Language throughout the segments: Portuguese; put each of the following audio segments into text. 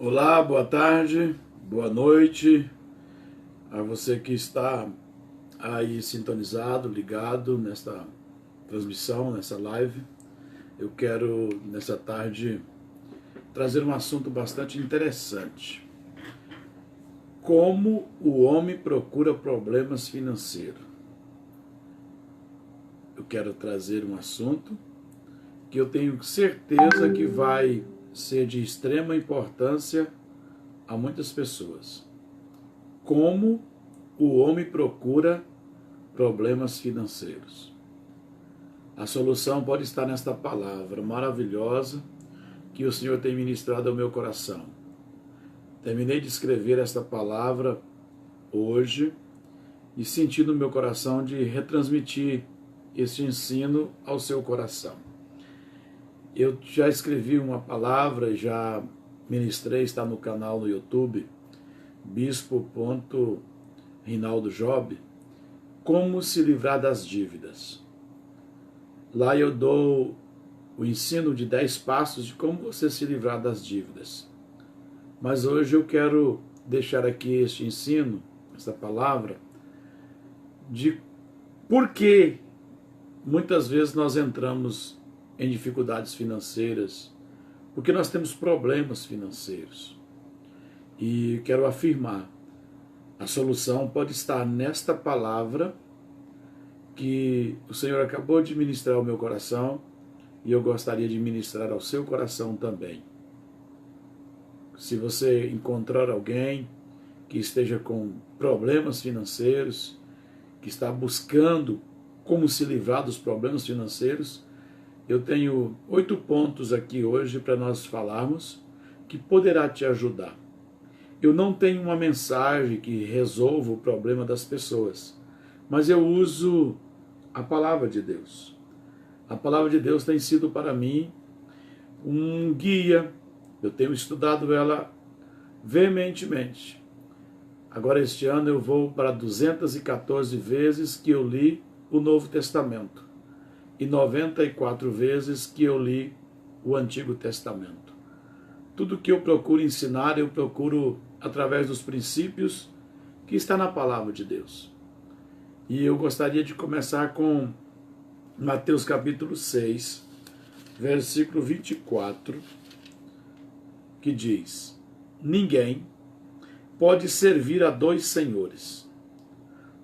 Olá, boa tarde, boa noite a você que está aí sintonizado, ligado nesta transmissão, nessa live. Eu quero, nessa tarde, trazer um assunto bastante interessante. Como o homem procura problemas financeiros. Eu quero trazer um assunto que eu tenho certeza que vai ser de extrema importância a muitas pessoas. Como o homem procura problemas financeiros. A solução pode estar nesta palavra maravilhosa que o Senhor tem ministrado ao meu coração. Terminei de escrever esta palavra hoje e senti no meu coração de retransmitir este ensino ao seu coração. Eu já escrevi uma palavra, já ministrei, está no canal no YouTube, bispo.rinaldojob, como se livrar das dívidas. Lá eu dou o ensino de 10 passos de como você se livrar das dívidas. Mas hoje eu quero deixar aqui este ensino, esta palavra, de por que muitas vezes nós entramos em dificuldades financeiras, porque nós temos problemas financeiros. E quero afirmar, a solução pode estar nesta palavra que o Senhor acabou de ministrar ao meu coração e eu gostaria de ministrar ao seu coração também. Se você encontrar alguém que esteja com problemas financeiros, que está buscando como se livrar dos problemas financeiros, eu tenho 8 pontos aqui hoje para nós falarmos que poderá te ajudar. Eu não tenho uma mensagem que resolva o problema das pessoas, mas eu uso a palavra de Deus. A palavra de Deus tem sido para mim um guia, eu tenho estudado ela veementemente. Agora este ano eu vou para 214 vezes que eu li o Novo Testamento e 94 vezes que eu li o Antigo Testamento. Tudo que eu procuro ensinar, eu procuro através dos princípios que está na palavra de Deus. E eu gostaria de começar com Mateus capítulo 6, versículo 24, que diz: ninguém pode servir a dois senhores,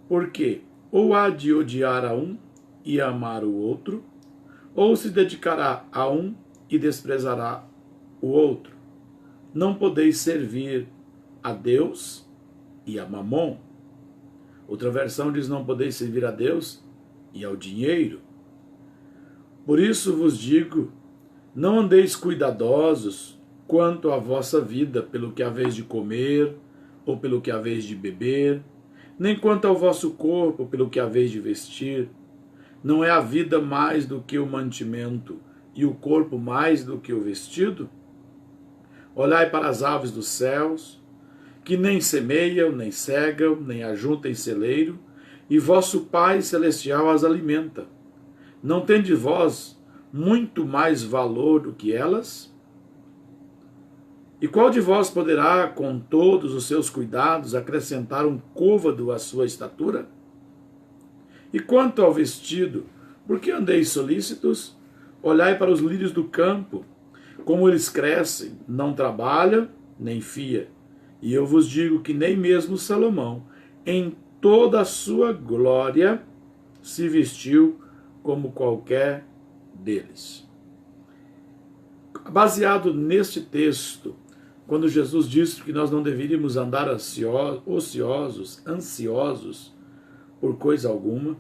porque ou há de odiar a um e amar o outro, ou se dedicará a um e desprezará o outro. Não podeis servir a Deus e a Mamon. Outra versão diz: não podeis servir a Deus e ao dinheiro. Por isso vos digo, não andeis cuidadosos quanto à vossa vida, pelo que haveis de comer, ou pelo que haveis de beber, nem quanto ao vosso corpo, pelo que haveis de vestir. Não é a vida mais do que o mantimento, e o corpo mais do que o vestido? Olhai para as aves dos céus, que nem semeiam, nem cegam, nem ajuntam em celeiro, e vosso Pai Celestial as alimenta. Não tendes vós muito mais valor do que elas? E qual de vós poderá, com todos os seus cuidados, acrescentar um côvado à sua estatura? E quanto ao vestido, por que andeis solícitos? Olhai para os lírios do campo, como eles crescem, não trabalham, nem fia. E eu vos digo que nem mesmo Salomão, em toda a sua glória, se vestiu como qualquer deles. Baseado neste texto, quando Jesus disse que nós não deveríamos andar ociosos, ansiosos por coisa alguma,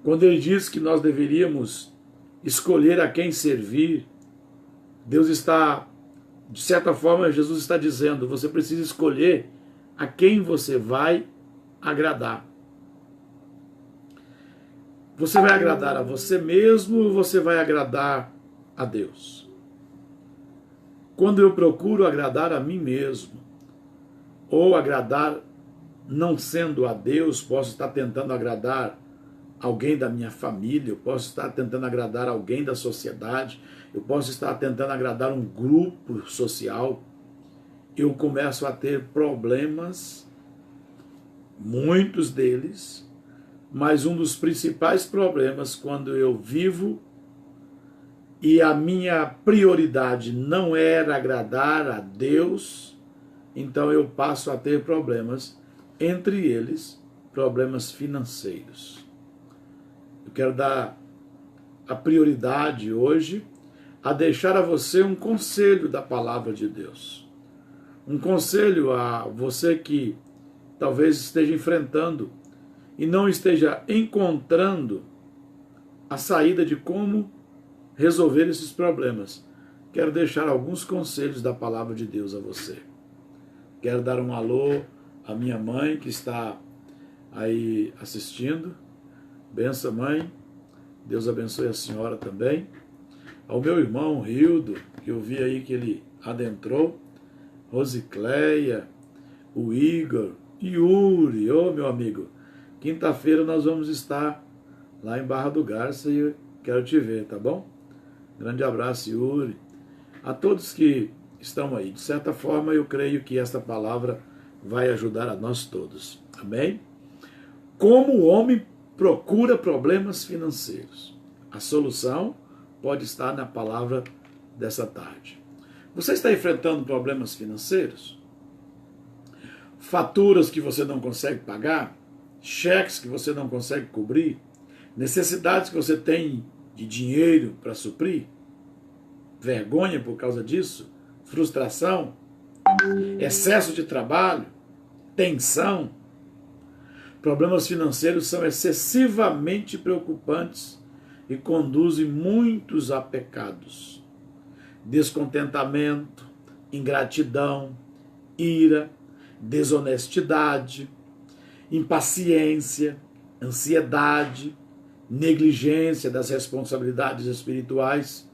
quando ele diz que nós deveríamos escolher a quem servir, Deus está, de certa forma, Jesus está dizendo, você precisa escolher a quem você vai agradar. Você vai agradar a você mesmo ou você vai agradar a Deus? Quando eu procuro agradar a mim mesmo, ou agradar não sendo a Deus, posso estar tentando agradar alguém da minha família, eu posso estar tentando agradar alguém da sociedade, eu posso estar tentando agradar um grupo social. eu começo a ter problemas, muitos deles, mas um dos principais problemas quando eu vivo e a minha prioridade não era agradar a Deus, então eu passo a ter problemas, entre eles, problemas financeiros. Eu quero dar a prioridade hoje a deixar a você um conselho da palavra de Deus. Um conselho a você que talvez esteja enfrentando e não esteja encontrando a saída de como resolver esses problemas. Quero deixar alguns conselhos da palavra de Deus a você. Quero dar um alô à minha mãe que está aí assistindo. Benção, mãe. Deus abençoe a senhora também. Ao meu irmão Rildo, que eu vi aí que ele adentrou. Rosicléia, o Igor, Yuri, meu amigo. Quinta-feira nós vamos estar lá em Barra do Garça e eu quero te ver, tá bom? Grande abraço, Yuri. A todos que estão aí. De certa forma, eu creio que esta palavra vai ajudar a nós todos. Amém? Como o homem procura problemas financeiros? A solução pode estar na palavra dessa tarde. Você está enfrentando problemas financeiros? Faturas que você não consegue pagar? Cheques que você não consegue cobrir? Necessidades que você tem de dinheiro para suprir? Vergonha por causa disso? Frustração? Excesso de trabalho? Tensão? Problemas financeiros são excessivamente preocupantes e conduzem muitos a pecados. Descontentamento, ingratidão, ira, desonestidade, impaciência, ansiedade, negligência das responsabilidades espirituais,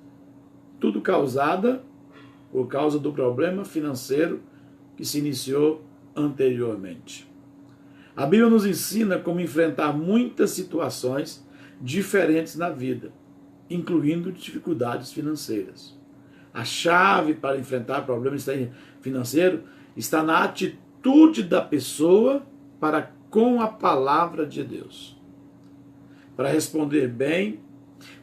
tudo causada por causa do problema financeiro que se iniciou anteriormente. A Bíblia nos ensina como enfrentar muitas situações diferentes na vida, incluindo dificuldades financeiras. A chave para enfrentar problemas financeiros está na atitude da pessoa para com a palavra de Deus. Para responder bem,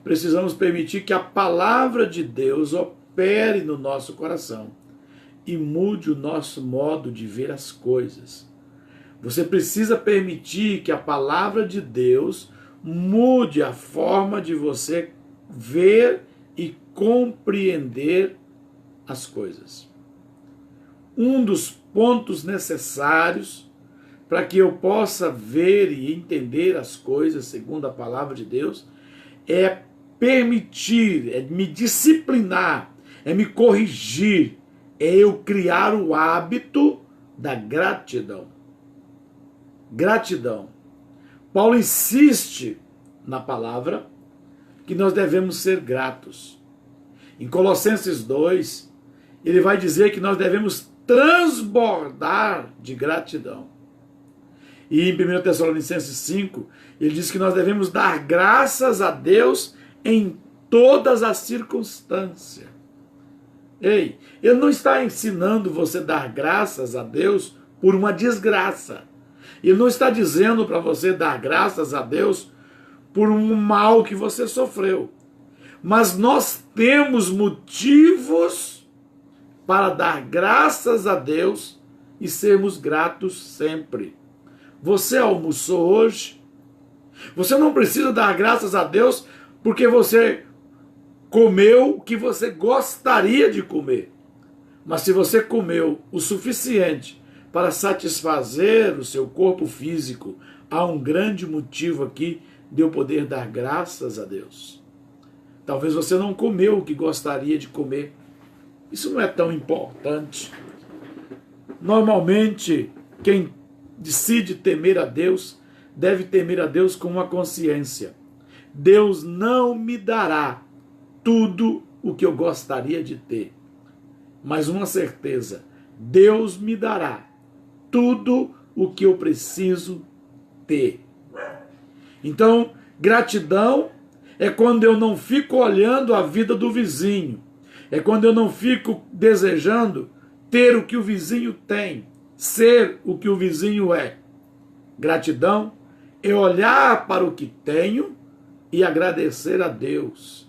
precisamos permitir que a palavra de Deus opere no nosso coração e mude o nosso modo de ver as coisas. Você precisa permitir que a palavra de Deus mude a forma de você ver e compreender as coisas. Um dos pontos necessários para que eu possa ver e entender as coisas segundo a palavra de Deus é permitir, é me disciplinar, é me corrigir, é eu criar o hábito da gratidão. Gratidão. Paulo insiste na palavra que nós devemos ser gratos. Em Colossenses 2, ele vai dizer que nós devemos transbordar de gratidão. E em 1 Tessalonicenses 5, ele diz que nós devemos dar graças a Deus em todas as circunstâncias. Ei, ele não está ensinando você a dar graças a Deus por uma desgraça. Ele não está dizendo para você dar graças a Deus por um mal que você sofreu. Mas nós temos motivos para dar graças a Deus e sermos gratos sempre. Você almoçou hoje? Você não precisa dar graças a Deus porque você comeu o que você gostaria de comer. Mas se você comeu o suficiente para satisfazer o seu corpo físico, há um grande motivo aqui de eu poder dar graças a Deus. Talvez você não comeu o que gostaria de comer. Isso não é tão importante. Normalmente, quem decide temer a Deus, deve temer a Deus com uma consciência. Deus não me dará tudo o que eu gostaria de ter. Mas uma certeza, Deus me dará tudo o que eu preciso ter. Então, gratidão é quando eu não fico olhando a vida do vizinho. É quando eu não fico desejando ter o que o vizinho tem, ser o que o vizinho é. Gratidão é olhar para o que tenho e agradecer a Deus.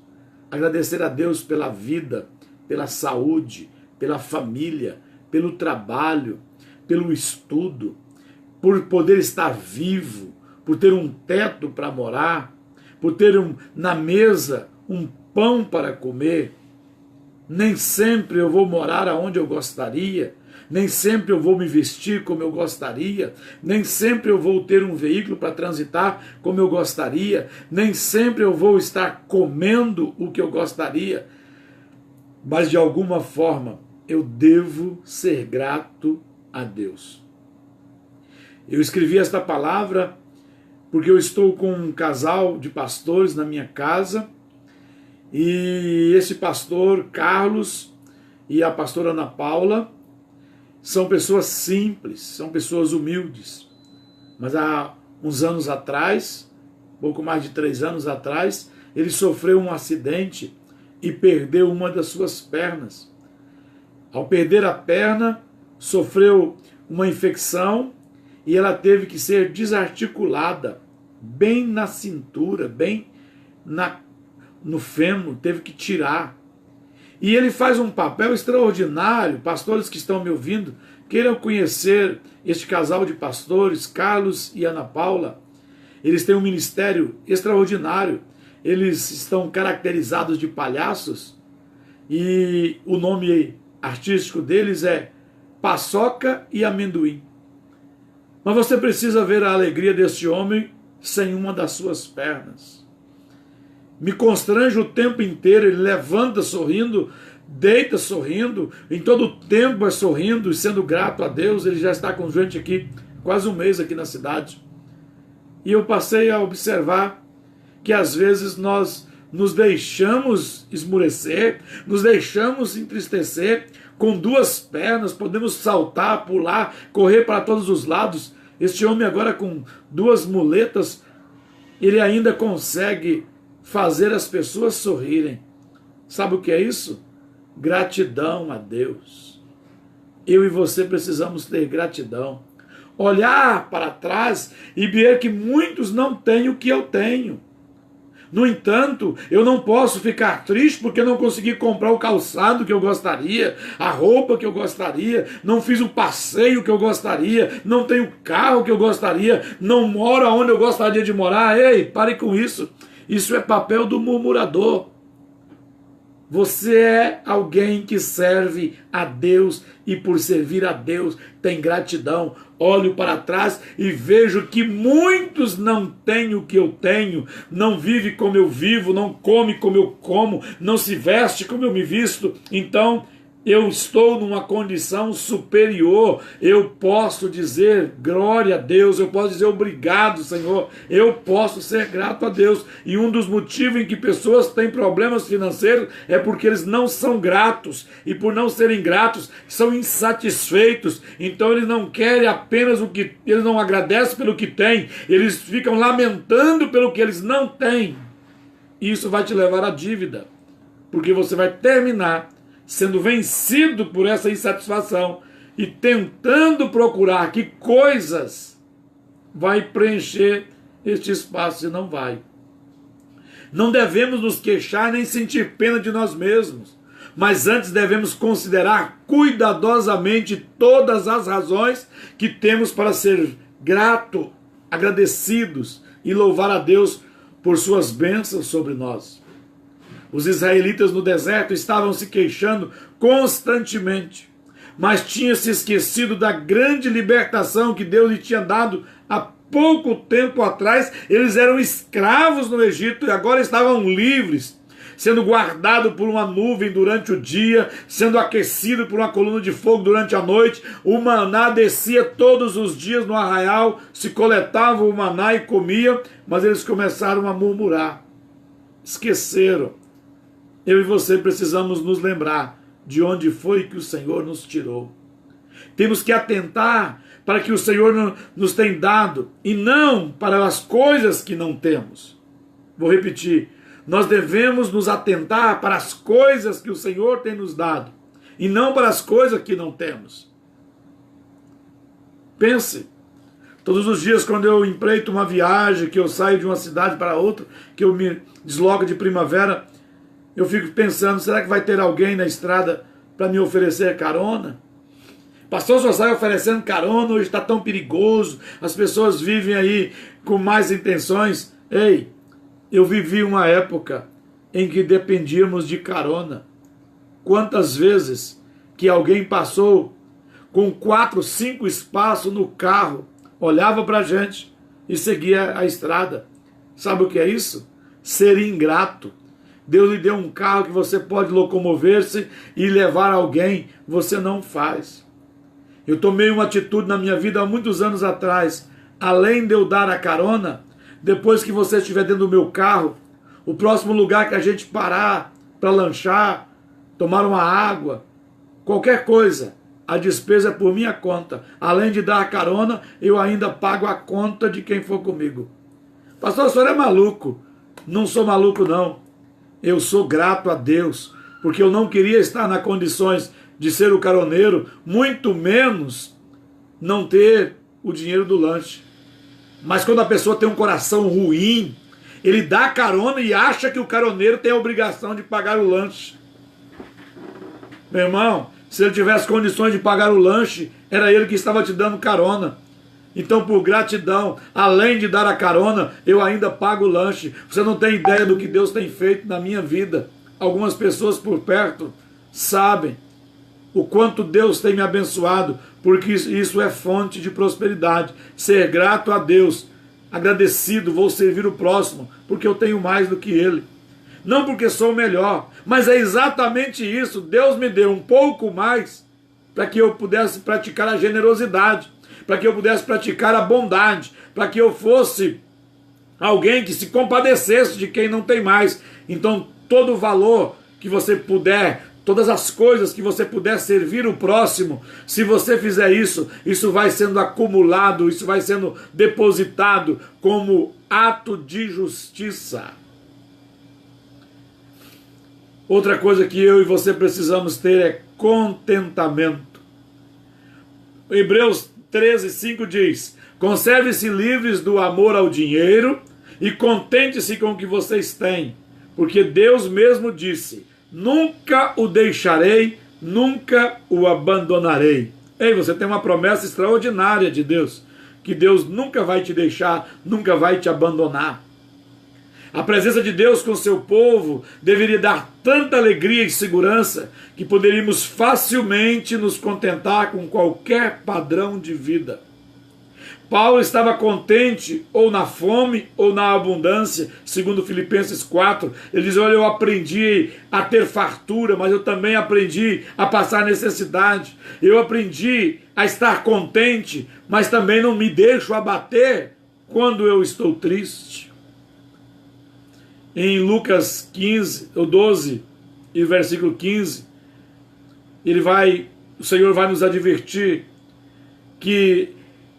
Agradecer a Deus pela vida, pela saúde, pela família, pelo trabalho, pelo estudo, por poder estar vivo, por ter um teto para morar, por ter na mesa um pão para comer. Nem sempre eu vou morar aonde eu gostaria, nem sempre eu vou me vestir como eu gostaria, nem sempre eu vou ter um veículo para transitar como eu gostaria, nem sempre eu vou estar comendo o que eu gostaria, mas de alguma forma eu devo ser grato a Deus. Eu escrevi esta palavra porque eu estou com um casal de pastores na minha casa, e esse pastor Carlos e a pastora Ana Paula são pessoas simples, são pessoas humildes. Mas há uns anos atrás, pouco mais de 3 anos atrás, ele sofreu um acidente e perdeu uma das suas pernas. Ao perder a perna, sofreu uma infecção e ela teve que ser desarticulada, bem na cintura, bem no fêmur, teve que tirar. E ele faz um papel extraordinário. Pastores que estão me ouvindo, queiram conhecer este casal de pastores, Carlos e Ana Paula. Eles têm um ministério extraordinário. Eles estão caracterizados de palhaços e o nome artístico deles é Paçoca e Amendoim. Mas você precisa ver a alegria deste homem sem uma das suas pernas. Me constrange o tempo inteiro. Ele levanta sorrindo, deita sorrindo, em todo o tempo é sorrindo e sendo grato a Deus. Ele já está com gente aqui, quase um mês aqui na cidade. E eu passei a observar que às vezes nós nos deixamos esmurecer, nos deixamos entristecer. Com 2 pernas, podemos saltar, pular, correr para todos os lados. Este homem agora com 2 muletas, ele ainda consegue fazer as pessoas sorrirem. Sabe o que é isso? Gratidão a Deus. Eu e você precisamos ter gratidão. Olhar para trás e ver que muitos não têm o que eu tenho. No entanto, eu não posso ficar triste porque não consegui comprar o calçado que eu gostaria, a roupa que eu gostaria, não fiz o passeio que eu gostaria, não tenho o carro que eu gostaria, não moro onde eu gostaria de morar. Ei, pare com isso. Isso é papel do murmurador. Você é alguém que serve a Deus e por servir a Deus tem gratidão. Olho para trás e vejo que muitos não têm o que eu tenho, não vive como eu vivo, não come como eu como, não se veste como eu me visto. Então eu estou numa condição superior. Eu posso dizer glória a Deus, eu posso dizer obrigado, Senhor, eu posso ser grato a Deus. E um dos motivos em que pessoas têm problemas financeiros é porque eles não são gratos, e por não serem gratos, são insatisfeitos. Então eles não querem apenas o que, eles não agradecem pelo que têm, eles ficam lamentando pelo que eles não têm. E isso vai te levar à dívida, porque você vai terminar sendo vencido por essa insatisfação e tentando procurar que coisas vai preencher este espaço, e não vai. Não devemos nos queixar nem sentir pena de nós mesmos, mas antes devemos considerar cuidadosamente todas as razões que temos para ser grato, agradecidos e louvar a Deus por suas bênçãos sobre nós. Os israelitas no deserto estavam se queixando constantemente, mas tinham se esquecido da grande libertação que Deus lhe tinha dado há pouco tempo atrás. Eles eram escravos no Egito e agora estavam livres, sendo guardado por uma nuvem durante o dia, sendo aquecido por uma coluna de fogo durante a noite. O maná descia todos os dias no arraial, se coletava o maná e comia, mas eles começaram a murmurar, esqueceram. Eu e você precisamos nos lembrar de onde foi que o Senhor nos tirou. Temos que atentar para que o Senhor nos tem dado e não para as coisas que não temos. Vou repetir. Nós devemos nos atentar para as coisas que o Senhor tem nos dado e não para as coisas que não temos. Pense, todos os dias quando eu empreito uma viagem, que eu saio de uma cidade para outra, que eu me desloco de primavera, eu fico pensando, será que vai ter alguém na estrada para me oferecer carona? Pastor, só sai oferecendo carona, hoje está tão perigoso, as pessoas vivem aí com más intenções. Ei, eu vivi uma época em que dependíamos de carona. Quantas vezes que alguém passou com 4, 5 espaços no carro, olhava para a gente e seguia a estrada. Sabe o que é isso? Ser ingrato. Deus lhe deu um carro que você pode locomover-se e levar alguém, você não faz. Eu tomei uma atitude na minha vida há muitos anos atrás. Além de eu dar a carona, depois que você estiver dentro do meu carro, o próximo lugar que a gente parar para lanchar, tomar uma água, qualquer coisa, a despesa é por minha conta. Além de dar a carona, eu ainda pago a conta de quem for comigo. Pastor, o senhor é maluco? Não sou maluco, não. Eu sou grato a Deus, porque eu não queria estar nas condições de ser o caroneiro, muito menos não ter o dinheiro do lanche. Mas quando a pessoa tem um coração ruim, ele dá carona e acha que o caroneiro tem a obrigação de pagar o lanche. Meu irmão, se ele tivesse condições de pagar o lanche, era ele que estava te dando carona. Então, por gratidão, além de dar a carona, eu ainda pago o lanche. Você não tem ideia do que Deus tem feito na minha vida. Algumas pessoas por perto sabem o quanto Deus tem me abençoado, porque isso é fonte de prosperidade. Ser grato a Deus, agradecido, vou servir o próximo, porque eu tenho mais do que ele. Não porque sou o melhor, mas é exatamente isso. Deus me deu um pouco mais para que eu pudesse praticar a generosidade, para que eu pudesse praticar a bondade, para que eu fosse alguém que se compadecesse de quem não tem mais. Então, todo o valor que você puder, todas as coisas que você puder servir o próximo, se você fizer isso, isso vai sendo acumulado, isso vai sendo depositado como ato de justiça. Outra coisa que eu e você precisamos ter é contentamento. Hebreus 13:5 diz: conserve-se livres do amor ao dinheiro e contente-se com o que vocês têm, porque Deus mesmo disse: nunca o deixarei, nunca o abandonarei. Ei, você tem uma promessa extraordinária de Deus, que Deus nunca vai te deixar, nunca vai te abandonar. A presença de Deus com seu povo deveria dar tanta alegria e segurança que poderíamos facilmente nos contentar com qualquer padrão de vida. Paulo estava contente ou na fome ou na abundância, segundo Filipenses 4. Ele diz: olha, eu aprendi a ter fartura, mas eu também aprendi a passar necessidade. Eu aprendi a estar contente, mas também não me deixo abater quando eu estou triste. Em Lucas 12 e versículo 15, o Senhor vai nos advertir que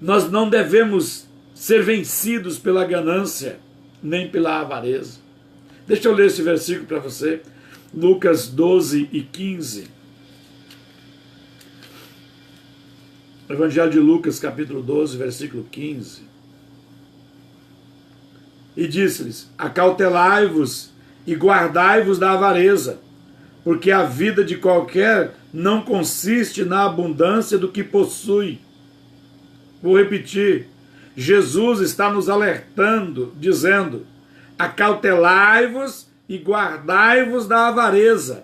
nós não devemos ser vencidos pela ganância, nem pela avareza. Deixa eu ler esse versículo para você. Lucas 12 e 15. Evangelho de Lucas, capítulo 12, versículo 15. E disse-lhes: acautelai-vos e guardai-vos da avareza, porque a vida de qualquer não consiste na abundância do que possui. Vou repetir, Jesus está nos alertando, dizendo: acautelai-vos e guardai-vos da avareza,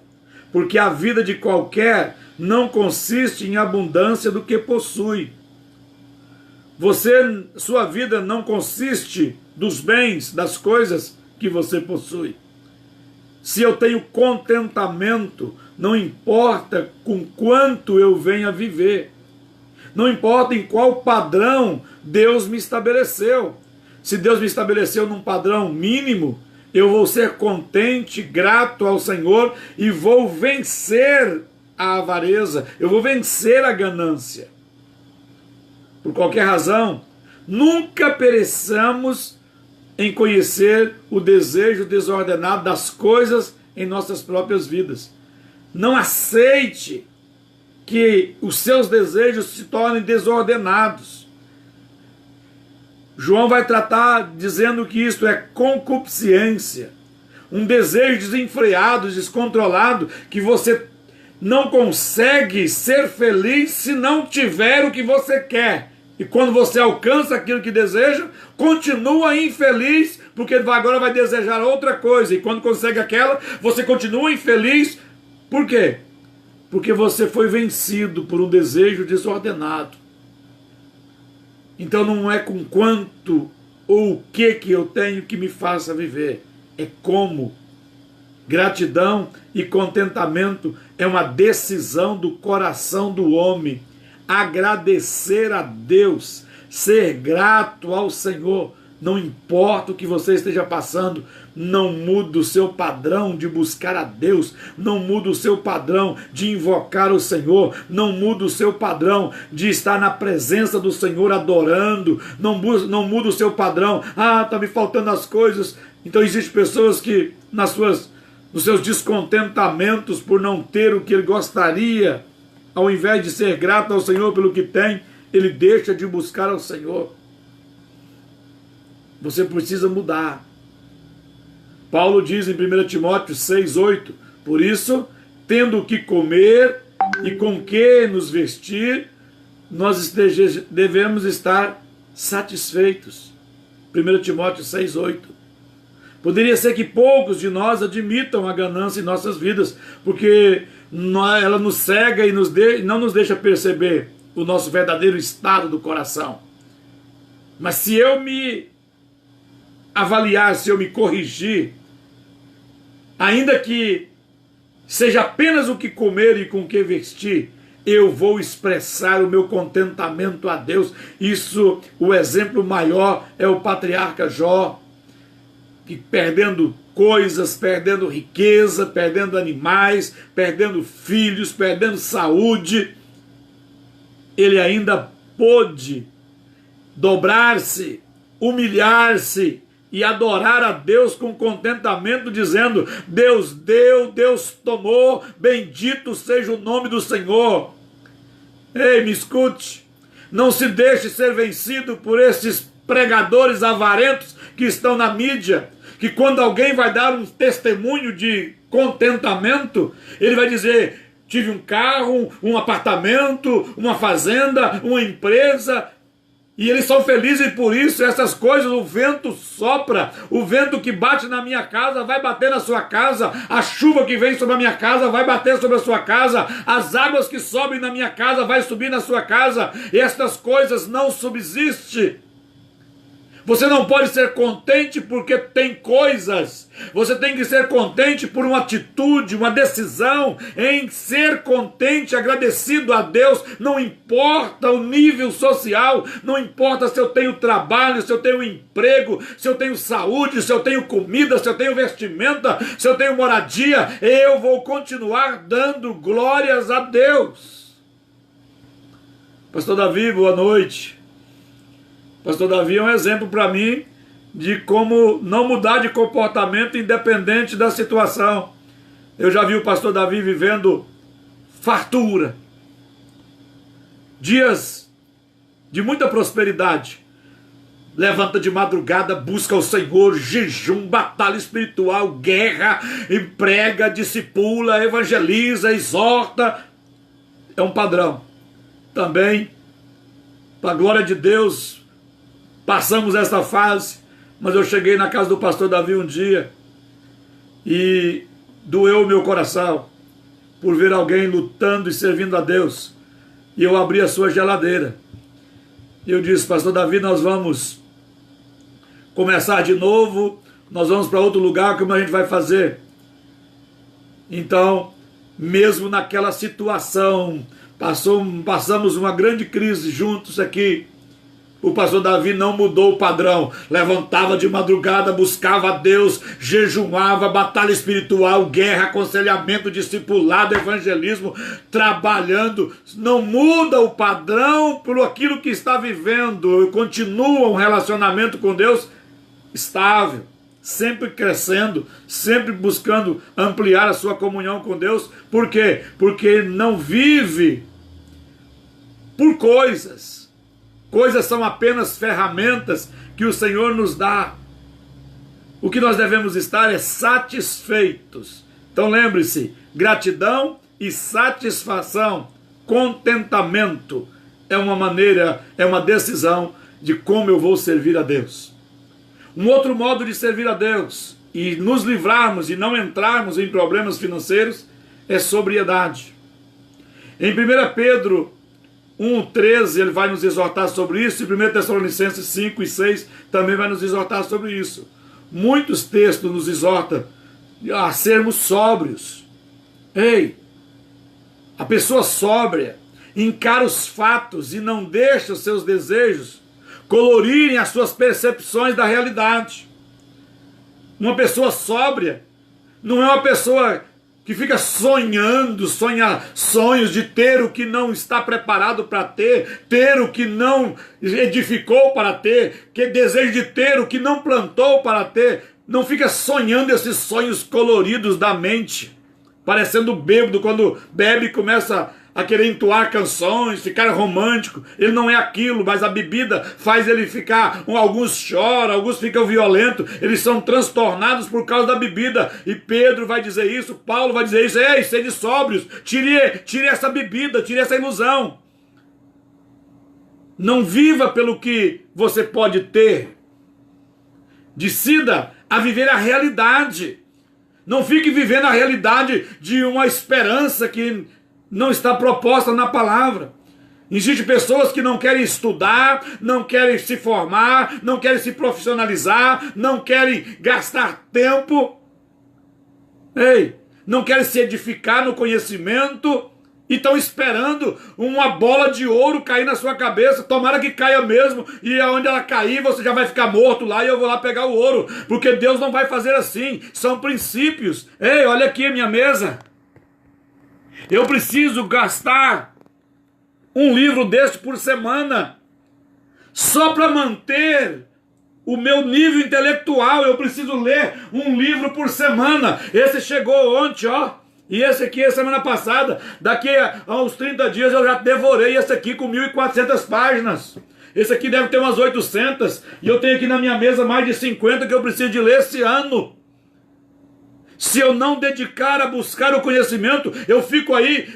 porque a vida de qualquer não consiste em abundância do que possui. Sua vida não consiste dos bens, das coisas que você possui. Se eu tenho contentamento, não importa com quanto eu venha viver. Não importa em qual padrão Deus me estabeleceu. Se Deus me estabeleceu num padrão mínimo, eu vou ser contente, grato ao Senhor e vou vencer a avareza, eu vou vencer a ganância. Por qualquer razão, nunca pereçamos em conhecer o desejo desordenado das coisas em nossas próprias vidas. Não aceite que os seus desejos se tornem desordenados. João vai tratar dizendo que isto é concupiscência, um desejo desenfreado, descontrolado, que você não consegue ser feliz se não tiver o que você quer. E quando você alcança aquilo que deseja, continua infeliz, porque agora vai desejar outra coisa. E quando consegue aquela, você continua infeliz. Por quê? Porque você foi vencido por um desejo desordenado. Então não é com quanto ou o que eu tenho que me faça viver. É como. Gratidão e contentamento é uma decisão do coração do homem. Agradecer a Deus, ser grato ao Senhor. Não importa o que você esteja passando, não muda o seu padrão de buscar a Deus, não muda o seu padrão de invocar o Senhor, não muda o seu padrão de estar na presença do Senhor adorando, não muda o seu padrão, está me faltando as coisas. Então existem pessoas que nos seus descontentamentos por não ter o que ele gostaria, ao invés de ser grato ao Senhor pelo que tem, ele deixa de buscar ao Senhor. Você precisa mudar. Paulo diz em 1 Timóteo 6,8: por isso, tendo o que comer e com que nos vestir, nós devemos estar satisfeitos. 1 Timóteo 6,8. Poderia ser que poucos de nós admitam a ganância em nossas vidas, porque ela nos cega e não nos deixa perceber o nosso verdadeiro estado do coração. Mas se eu me avaliar, se eu me corrigir, ainda que seja apenas o que comer e com que vestir, eu vou expressar o meu contentamento a Deus. Isso, o exemplo maior é o patriarca Jó, que perdendo coisas, perdendo riqueza, perdendo animais, perdendo filhos, perdendo saúde, ele ainda pôde dobrar-se, humilhar-se e adorar a Deus com contentamento, dizendo: Deus deu, Deus tomou, bendito seja o nome do Senhor. Ei, me escute, não se deixe ser vencido por esses pregadores avarentos que estão na mídia, que quando alguém vai dar um testemunho de contentamento, ele vai dizer: tive um carro, um apartamento, uma fazenda, uma empresa. E eles são felizes por isso. Essas coisas, o vento sopra, o vento que bate na minha casa vai bater na sua casa, a chuva que vem sobre a minha casa vai bater sobre a sua casa, as águas que sobem na minha casa vai subir na sua casa, e estas coisas não subsistem. Você não pode ser contente porque tem coisas. Você tem que ser contente por uma atitude, uma decisão em ser contente, agradecido a Deus. Não importa o nível social, não importa se eu tenho trabalho, se eu tenho emprego, se eu tenho saúde, se eu tenho comida, se eu tenho vestimenta, se eu tenho moradia, eu vou continuar dando glórias a Deus. Pastor Davi, boa noite. Pastor Davi é um exemplo para mim de como não mudar de comportamento independente da situação. Eu já vi o pastor Davi vivendo fartura, dias de muita prosperidade. Levanta de madrugada, busca o Senhor, jejum, batalha espiritual, guerra, prega, discipula, evangeliza, exorta. É um padrão. Também, para a glória de Deus, passamos essa fase, mas eu cheguei na casa do pastor Davi um dia e doeu o meu coração por ver alguém lutando e servindo a Deus. E eu abri a sua geladeira. E eu disse: pastor Davi, nós vamos começar de novo, nós vamos para outro lugar, como a gente vai fazer? Então, mesmo naquela situação, passamos uma grande crise juntos aqui. O pastor Davi não mudou o padrão, levantava de madrugada, buscava a Deus, jejuava, batalha espiritual, guerra, aconselhamento, discipulado, evangelismo, trabalhando. Não muda o padrão por aquilo que está vivendo, continua um relacionamento com Deus estável, sempre crescendo, sempre buscando ampliar a sua comunhão com Deus. Por quê? Porque não vive por coisas. Coisas são apenas ferramentas que o Senhor nos dá. O que nós devemos estar é satisfeitos. Então lembre-se, gratidão e satisfação, contentamento é uma maneira, é uma decisão de como eu vou servir a Deus. Um outro modo de servir a Deus e nos livrarmos e não entrarmos em problemas financeiros é sobriedade. Em 1 Pedro 1,13 ele vai nos exortar sobre isso, e 1 Tessalonicenses 5 e 6 também vai nos exortar sobre isso. Muitos textos nos exortam a sermos sóbrios. Ei, a pessoa sóbria encara os fatos e não deixa os seus desejos colorirem as suas percepções da realidade. Uma pessoa sóbria não é uma pessoa que fica sonhando, sonhos de ter o que não está preparado para ter o que não edificou para ter, que deseja de ter o que não plantou para ter. Não fica sonhando esses sonhos coloridos da mente, parecendo bêbado quando bebe e começa a querer entoar canções, ficar romântico. Ele não é aquilo, mas a bebida faz ele ficar, alguns choram, alguns ficam violentos, eles são transtornados por causa da bebida. E Pedro vai dizer isso, Paulo vai dizer isso: ei, sede sóbrios, tire essa bebida, tire essa ilusão. Não viva pelo que você pode ter. Decida a viver a realidade. Não fique vivendo a realidade de uma esperança que não está proposta na palavra. Existem pessoas que não querem estudar, não querem se formar, não querem se profissionalizar, não querem gastar tempo, não querem se edificar no conhecimento e estão esperando uma bola de ouro cair na sua cabeça. Tomara que caia mesmo, e aonde ela cair você já vai ficar morto lá e eu vou lá pegar o ouro, porque Deus não vai fazer assim. São princípios. Ei, olha aqui a minha mesa. Eu preciso gastar um livro deste por semana só para manter o meu nível intelectual. Eu preciso ler um livro por semana. Esse chegou ontem, ó. E esse aqui é semana passada. Daqui a uns 30 dias eu já devorei esse aqui com 1.400 páginas. Esse aqui deve ter umas 800. E eu tenho aqui na minha mesa mais de 50 que eu preciso de ler esse ano. Se eu não dedicar a buscar o conhecimento, eu fico aí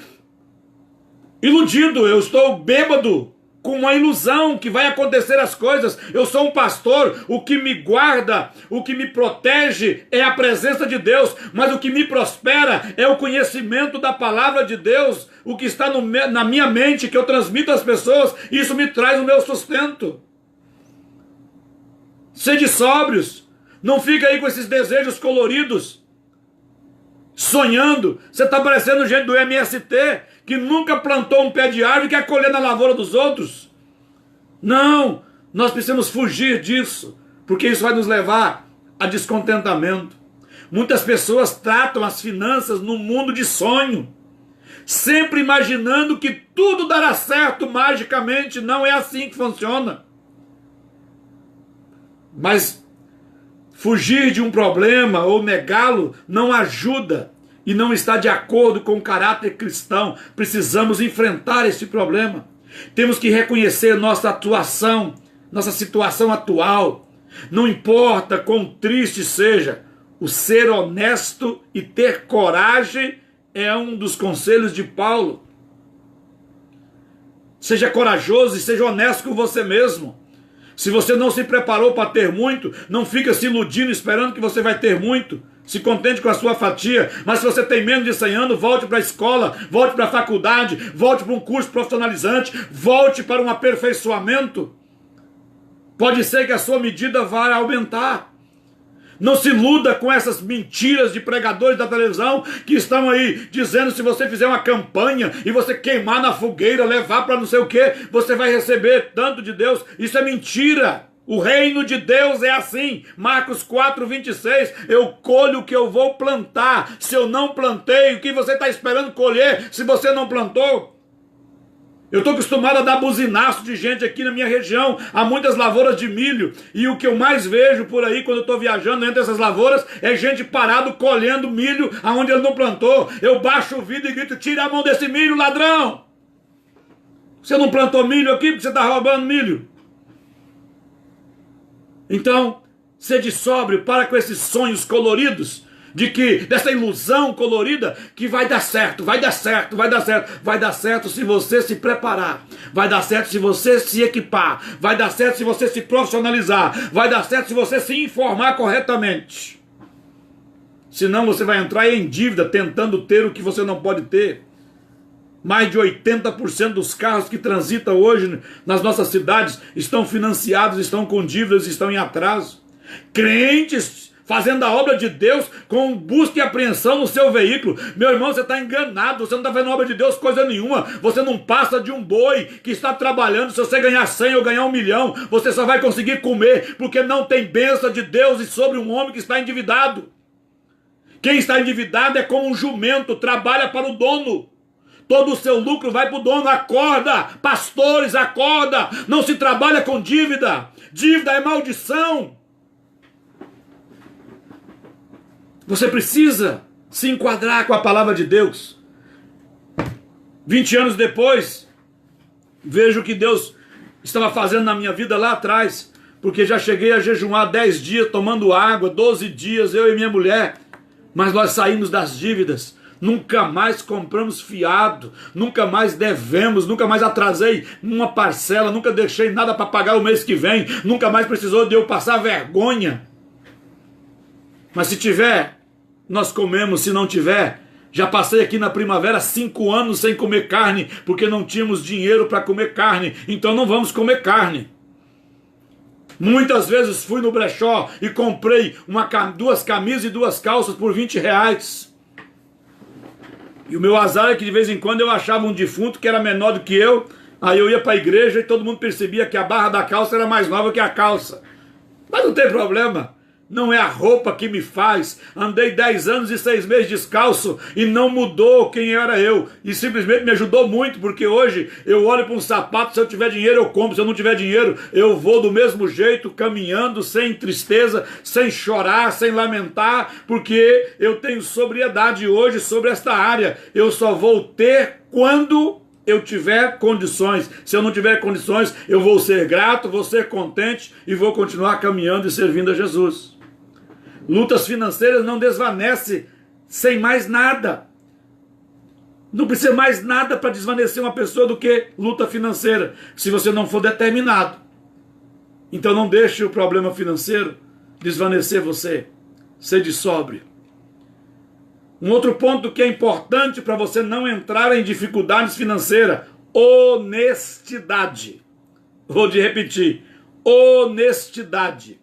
iludido, eu estou bêbado com uma ilusão que vai acontecer as coisas. Eu sou um pastor, o que me guarda, o que me protege é a presença de Deus, mas o que me prospera é o conhecimento da palavra de Deus, o que está na minha mente, que eu transmito às pessoas, isso me traz o meu sustento. Sede sóbrios, não fica aí com esses desejos coloridos, sonhando. Você está parecendo gente do MST, que nunca plantou um pé de árvore e quer colher na lavoura dos outros. Não, nós precisamos fugir disso, porque isso vai nos levar a descontentamento. Muitas pessoas tratam as finanças num mundo de sonho, sempre imaginando que tudo dará certo magicamente. Não é assim que funciona. Mas fugir de um problema ou negá-lo não ajuda e não está de acordo com o caráter cristão. Precisamos enfrentar esse problema. Temos que reconhecer nossa atuação, nossa situação atual. Não importa quão triste seja, o ser honesto e ter coragem é um dos conselhos de Paulo. Seja corajoso e seja honesto com você mesmo. Se você não se preparou para ter muito, não fica se iludindo esperando que você vai ter muito. Se contente com a sua fatia. Mas se você tem menos de 100 anos, volte para a escola, volte para a faculdade, volte para um curso profissionalizante, volte para um aperfeiçoamento. Pode ser que a sua medida vá aumentar. Não se iluda com essas mentiras de pregadores da televisão que estão aí dizendo: se você fizer uma campanha e você queimar na fogueira, levar para não sei o que, você vai receber tanto de Deus. Isso é mentira. O reino de Deus é assim. Marcos 4:26. Eu colho o que eu vou plantar. Se eu não plantei, o que você está esperando colher se você não plantou? Eu estou acostumado a dar buzinaço de gente aqui na minha região. Há muitas lavouras de milho. E o que eu mais vejo por aí quando eu estou viajando entre essas lavouras é gente parado colhendo milho aonde ele não plantou. Eu baixo o vidro e grito: tira a mão desse milho, ladrão! Você não plantou milho aqui porque você está roubando milho. Então, sede sóbrio, para com esses sonhos coloridos, dessa ilusão colorida, que vai dar certo, vai dar certo, vai dar certo. Vai dar certo se você se preparar, vai dar certo se você se equipar, vai dar certo se você se profissionalizar, vai dar certo se você se informar corretamente. Senão você vai entrar em dívida tentando ter o que você não pode ter. Mais de 80% dos carros que transitam hoje nas nossas cidades estão financiados, estão com dívidas, estão em atraso. Crentes fazendo a obra de Deus com busca e apreensão no seu veículo. Meu irmão, você está enganado, você não está fazendo a obra de Deus coisa nenhuma. Você não passa de um boi que está trabalhando. Se você ganhar 100 ou ganhar 1 milhão, você só vai conseguir comer, porque não tem bênção de Deus e sobre um homem que está endividado. Quem está endividado é como um jumento, trabalha para o dono. Todo o seu lucro vai para o dono. Acorda, pastores, acorda. Não se trabalha com dívida. Dívida é maldição. Você precisa se enquadrar com a palavra de Deus. 20 anos depois, vejo o que Deus estava fazendo na minha vida lá atrás, porque já cheguei a jejuar 10 dias tomando água, 12 dias, eu e minha mulher, mas nós saímos das dívidas. Nunca mais compramos fiado, nunca mais devemos, nunca mais atrasei uma parcela, nunca deixei nada para pagar o mês que vem, nunca mais precisou de eu passar vergonha. Mas se tiver, nós comemos. Se não tiver, já passei aqui na primavera 5 anos sem comer carne, porque não tínhamos dinheiro para comer carne, então não vamos comer carne. Muitas vezes fui no brechó e comprei 2 camisas e 2 calças por R$20. E o meu azar é que de vez em quando eu achava um defunto que era menor do que eu, aí eu ia para a igreja e todo mundo percebia que a barra da calça era mais nova que a calça. Mas não tem problema. Não é a roupa que me faz. Andei 10 anos e 6 meses descalço e não mudou quem era eu. E simplesmente me ajudou muito, porque hoje eu olho para um sapato, se eu tiver dinheiro eu compro, se eu não tiver dinheiro eu vou do mesmo jeito, caminhando, sem tristeza, sem chorar, sem lamentar, porque eu tenho sobriedade hoje sobre esta área. Eu só vou ter quando eu tiver condições. Se eu não tiver condições, eu vou ser grato, vou ser contente e vou continuar caminhando e servindo a Jesus. Lutas financeiras não desvanecem sem mais nada. Não precisa mais nada para desvanecer uma pessoa do que luta financeira, se você não for determinado. Então não deixe o problema financeiro desvanecer você. Sede sóbrio. Um outro ponto que é importante para você não entrar em dificuldades financeiras: honestidade. Vou te repetir: honestidade.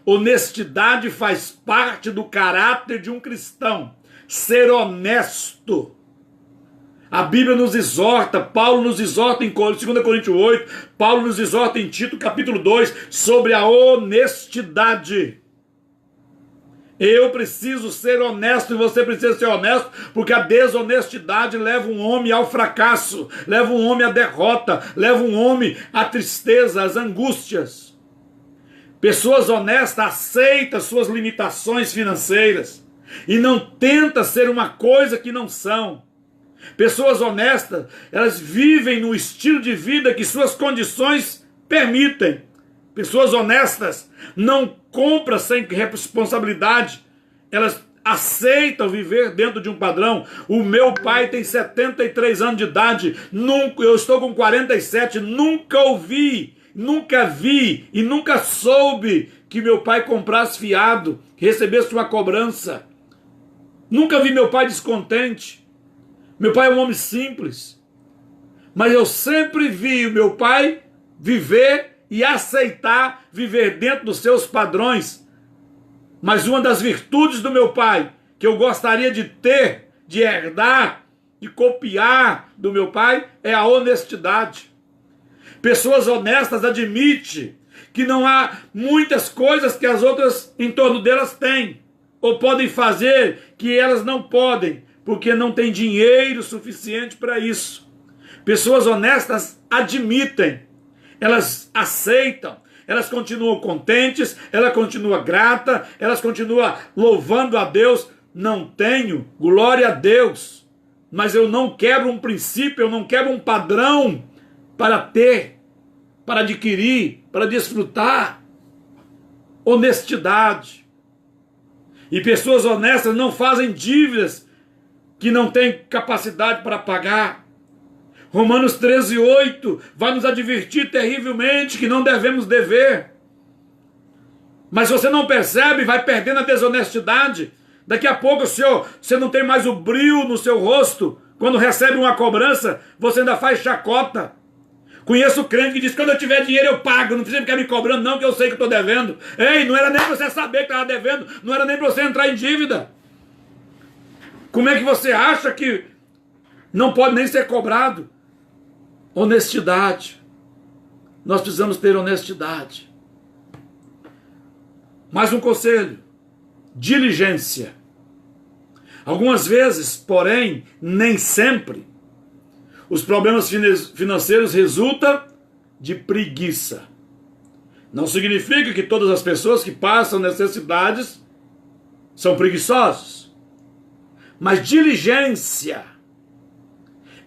Honestidade faz parte do caráter de um cristão. Ser honesto. A Bíblia nos exorta, Paulo nos exorta em 2 Coríntios 8, Paulo nos exorta em Tito capítulo 2 sobre a honestidade. Eu preciso ser honesto e você precisa ser honesto, porque a desonestidade leva um homem ao fracasso, leva um homem à derrota, leva um homem à tristeza, às angústias. Pessoas honestas aceitam suas limitações financeiras e não tentam ser uma coisa que não são. Pessoas honestas, elas vivem no estilo de vida que suas condições permitem. Pessoas honestas não compram sem responsabilidade, elas aceitam viver dentro de um padrão. O meu pai tem 73 anos de idade, eu estou com 47, nunca ouvi, nunca vi e nunca soube que meu pai comprasse fiado, recebesse uma cobrança. Nunca vi meu pai descontente. Meu pai é um homem simples, mas eu sempre vi o meu pai viver e aceitar viver dentro dos seus padrões. Mas uma das virtudes do meu pai, que eu gostaria de ter, de herdar, de copiar do meu pai, é a honestidade. Pessoas honestas admitem que não há muitas coisas que as outras em torno delas têm, ou podem fazer que elas não podem, porque não tem dinheiro suficiente para isso. Pessoas honestas admitem, elas aceitam, elas continuam contentes, ela continua grata, elas continuam louvando a Deus. Não tenho, glória a Deus, mas eu não quebro um princípio, eu não quebro um padrão para ter, para adquirir, para desfrutar honestidade. E pessoas honestas não fazem dívidas que não têm capacidade para pagar. Romanos 13:8 vai nos advertir terrivelmente que não devemos dever. Mas você não percebe, vai perdendo a desonestidade. Daqui a pouco, você não tem mais o brilho no seu rosto. Quando recebe uma cobrança, você ainda faz chacota. Conheço crente que diz, quando eu tiver dinheiro eu pago, não precisa ficar me cobrando não, que eu sei que estou devendo. Ei, não era nem para você saber que estava devendo, não era nem para você entrar em dívida. Como é que você acha que não pode nem ser cobrado? Honestidade. Nós precisamos ter honestidade. Mais um conselho. Diligência. Algumas vezes, porém, nem sempre, os problemas financeiros resultam de preguiça. Não significa que todas as pessoas que passam necessidades são preguiçosos. Mas diligência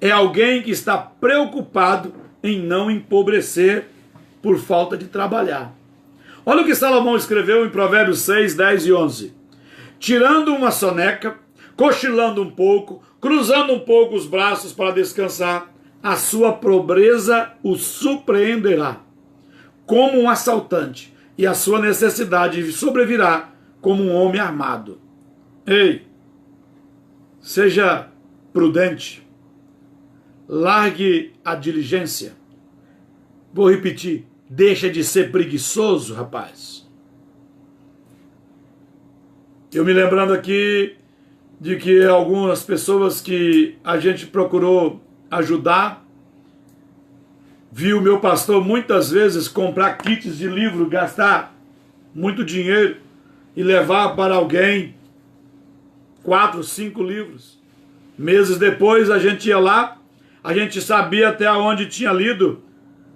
é alguém que está preocupado em não empobrecer por falta de trabalhar. Olha o que Salomão escreveu em Provérbios 6, 10 e 11. Tirando uma soneca, cochilando um pouco, cruzando um pouco os braços para descansar, a sua pobreza o surpreenderá como um assaltante, e a sua necessidade sobrevirá como um homem armado. Ei, seja prudente, largue a diligência. Vou repetir, deixa de ser preguiçoso, rapaz. Eu me lembrando aqui de que algumas pessoas que a gente procurou ajudar, viu o meu pastor muitas vezes comprar kits de livro, gastar muito dinheiro e levar para alguém 4, 5 livros. Meses depois a gente ia lá, a gente sabia até onde tinha lido,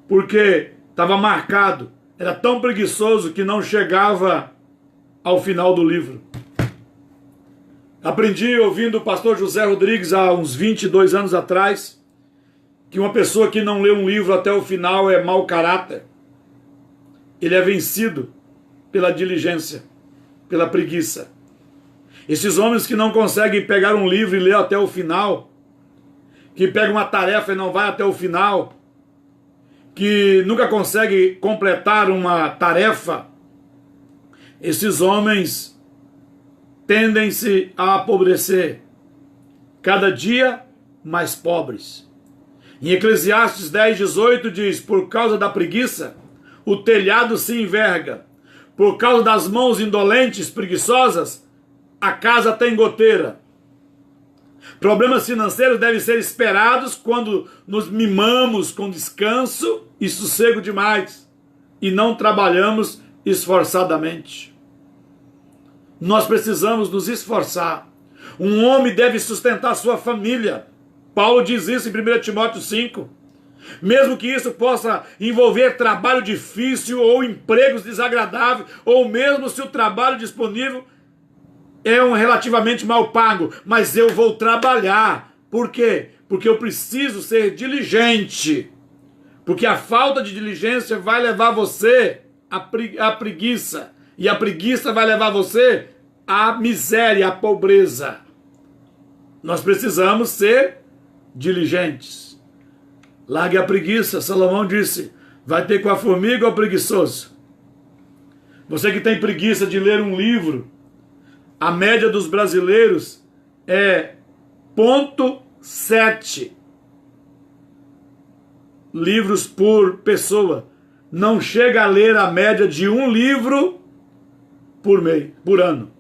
porque estava marcado. Era tão preguiçoso que não chegava ao final do livro. Aprendi ouvindo o pastor José Rodrigues há uns 22 anos atrás, que uma pessoa que não lê um livro até o final é mau caráter. Ele é vencido pela diligência, pela preguiça. Esses homens que não conseguem pegar um livro e ler até o final, que pegam uma tarefa e não vai até o final, que nunca consegue completar uma tarefa, esses homens tendem-se a apodrecer, cada dia mais pobres. Em Eclesiastes 10:18 diz, por causa da preguiça, o telhado se enverga, por causa das mãos indolentes, preguiçosas, a casa tem goteira. Problemas financeiros devem ser esperados quando nos mimamos com descanso e sossego demais e não trabalhamos esforçadamente. Nós precisamos nos esforçar. Um homem deve sustentar sua família. Paulo diz isso em 1 Timóteo 5. Mesmo que isso possa envolver trabalho difícil ou empregos desagradáveis, ou mesmo se o trabalho disponível é um relativamente mal pago, mas eu vou trabalhar. Por quê? Porque eu preciso ser diligente. Porque a falta de diligência vai levar você à preguiça. E a preguiça vai levar você à miséria, à pobreza. Nós precisamos ser diligentes. Largue a preguiça. Salomão disse, vai ter com a formiga ou preguiçoso? Você que tem preguiça de ler um livro, a média dos brasileiros é 0,7 livros por pessoa. Não chega a ler a média de 1 livro por ano.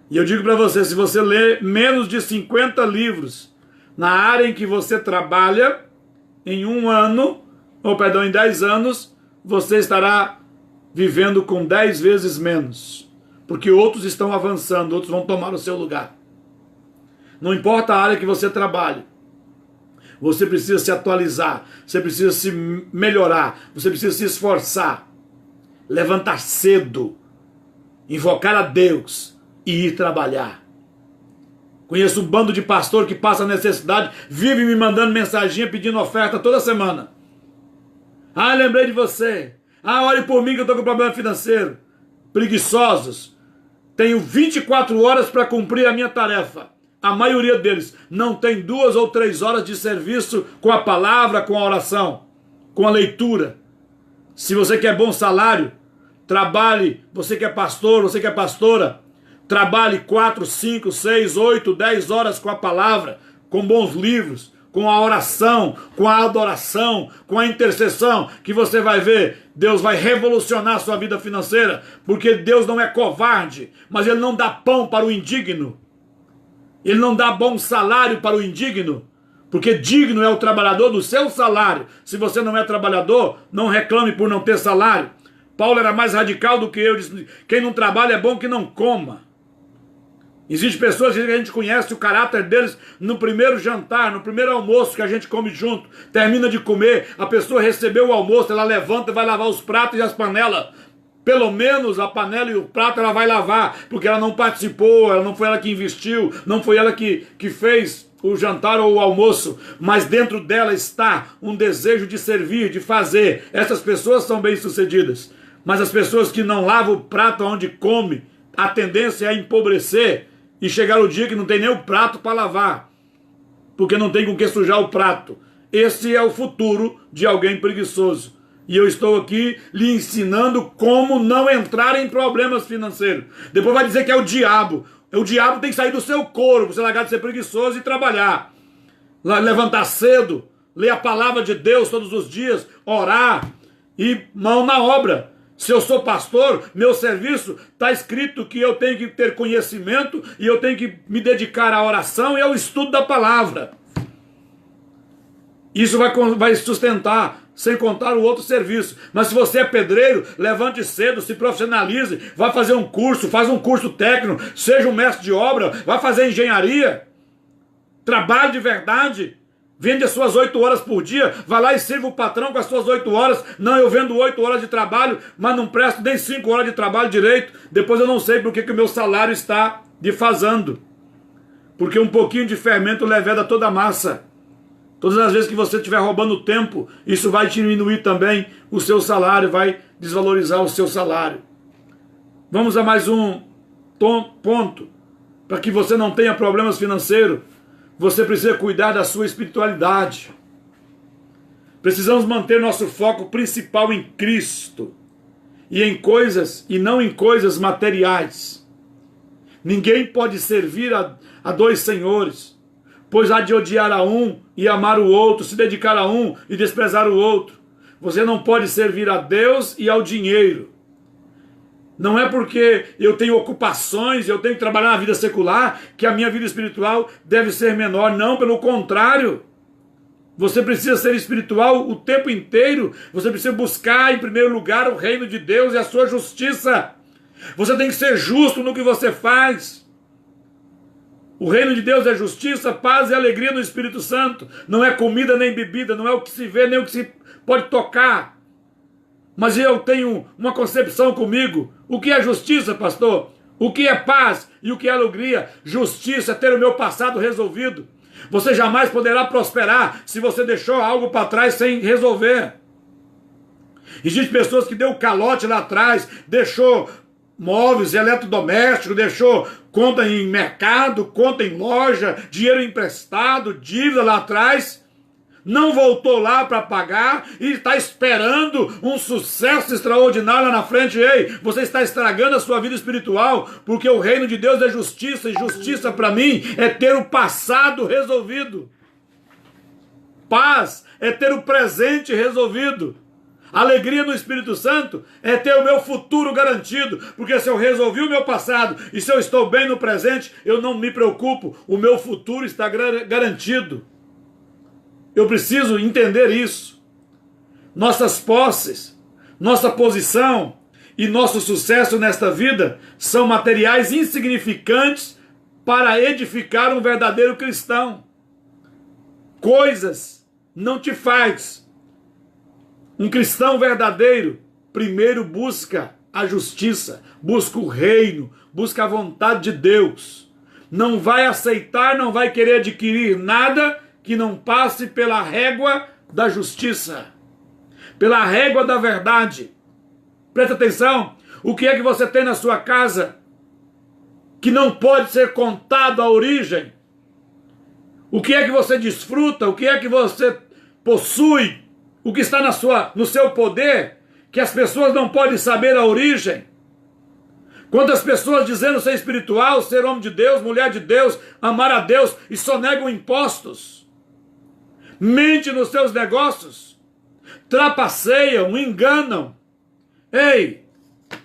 E eu digo para você, se você ler menos de 50 livros na área em que você trabalha, em 10 anos, você estará vivendo com 10 vezes menos. Porque outros estão avançando, outros vão tomar o seu lugar. Não importa a área que você trabalhe, você precisa se atualizar, você precisa se melhorar, você precisa se esforçar, levantar cedo, invocar a Deus e ir trabalhar. Conheço um bando de pastor que passa necessidade, vive me mandando mensaginha pedindo oferta toda semana. Ah, lembrei de você. Ah, olhe por mim que eu estou com problema financeiro. Preguiçosos. Tenho 24 horas para cumprir a minha tarefa. A maioria deles não tem 2 ou 3 horas de serviço com a palavra, com a oração, com a leitura. Se você quer bom salário, trabalhe. Você que é pastor, você que é pastora, trabalhe 4, 5, 6, 8, 10 horas com a palavra, com bons livros, com a oração, com a adoração, com a intercessão, que você vai ver, Deus vai revolucionar a sua vida financeira, porque Deus não é covarde, mas Ele não dá pão para o indigno, Ele não dá bom salário para o indigno, porque digno é o trabalhador do seu salário. Se você não é trabalhador, não reclame por não ter salário. Paulo era mais radical do que eu, disse, quem não trabalha é bom que não coma. Existem pessoas que a gente conhece o caráter deles no primeiro jantar, no primeiro almoço que a gente come junto. Termina de comer, a pessoa recebeu o almoço, ela levanta e vai lavar os pratos e as panelas. Pelo menos a panela e o prato ela vai lavar, porque ela não participou, ela não foi ela que investiu, não foi ela que fez o jantar ou o almoço, mas dentro dela está um desejo de servir, de fazer. Essas pessoas são bem-sucedidas. Mas as pessoas que não lavam o prato onde come, a tendência é empobrecer e chegar o dia que não tem nem o prato para lavar, porque não tem com que sujar o prato. Esse é o futuro de alguém preguiçoso. E eu estou aqui lhe ensinando como não entrar em problemas financeiros. Depois vai dizer que é o diabo. O diabo tem que sair do seu corpo, você largar de ser preguiçoso e trabalhar. Levantar cedo, ler a palavra de Deus todos os dias, orar e mão na obra. Se eu sou pastor, meu serviço está escrito que eu tenho que ter conhecimento e eu tenho que me dedicar à oração e ao estudo da palavra. Isso vai sustentar, sem contar o outro serviço. Mas se você é pedreiro, levante cedo, se profissionalize, vai fazer um curso, faz um curso técnico, seja um mestre de obra, vai fazer engenharia, trabalhe de verdade. Vende as suas 8 horas por dia, vai lá e sirva o patrão com as suas 8 horas. Não, eu vendo 8 horas de trabalho, mas não presto nem 5 horas de trabalho direito. Depois eu não sei porque que o meu salário está defasando. Porque um pouquinho de fermento leveda toda a massa. Todas as vezes que você estiver roubando tempo, isso vai diminuir também o seu salário, vai desvalorizar o seu salário. Vamos a mais um ponto. Para que você não tenha problemas financeiros, você precisa cuidar da sua espiritualidade. Precisamos manter nosso foco principal em Cristo e em coisas e não em coisas materiais. Ninguém pode servir a 2 senhores, pois há de odiar a um e amar o outro, se dedicar a um e desprezar o outro. Você não pode servir a Deus e ao dinheiro. Não é porque eu tenho ocupações, eu tenho que trabalhar na vida secular, que a minha vida espiritual deve ser menor. Não, pelo contrário. Você precisa ser espiritual o tempo inteiro. Você precisa buscar em primeiro lugar o reino de Deus e a sua justiça. Você tem que ser justo no que você faz. O reino de Deus é justiça, paz e alegria no Espírito Santo. Não é comida nem bebida, não é o que se vê nem o que se pode tocar. Mas eu tenho uma concepção comigo. O que é justiça, pastor? O que é paz e o que é alegria? Justiça é ter o meu passado resolvido. Você jamais poderá prosperar se você deixou algo para trás sem resolver. Existem pessoas que deu calote lá atrás, deixou móveis, eletrodomésticos, deixou conta em mercado, conta em loja, dinheiro emprestado, dívida lá atrás, não voltou lá para pagar e está esperando um sucesso extraordinário lá na frente. Ei, você está estragando a sua vida espiritual, porque o reino de Deus é justiça, e justiça para mim é ter o passado resolvido. Paz é ter o presente resolvido. Alegria no Espírito Santo é ter o meu futuro garantido, porque se eu resolvi o meu passado e se eu estou bem no presente, eu não me preocupo, o meu futuro está garantido. Eu preciso entender isso. Nossas posses, nossa posição e nosso sucesso nesta vida são materiais insignificantes para edificar um verdadeiro cristão. Coisas não te faz. Um cristão verdadeiro primeiro busca a justiça, busca o reino, busca a vontade de Deus. Não vai aceitar, não vai querer adquirir nada que não passe pela régua da justiça. pela régua da verdade. Presta atenção, o que é que você tem na sua casa que não pode ser contado a origem? O que é que você desfruta? O que é que você possui? O que está no seu poder, que as pessoas não podem saber a origem? Quantas pessoas dizendo ser espiritual, ser homem de Deus, mulher de Deus, amar a Deus e só negam impostos? Mente nos seus negócios, trapaceiam, enganam. Ei,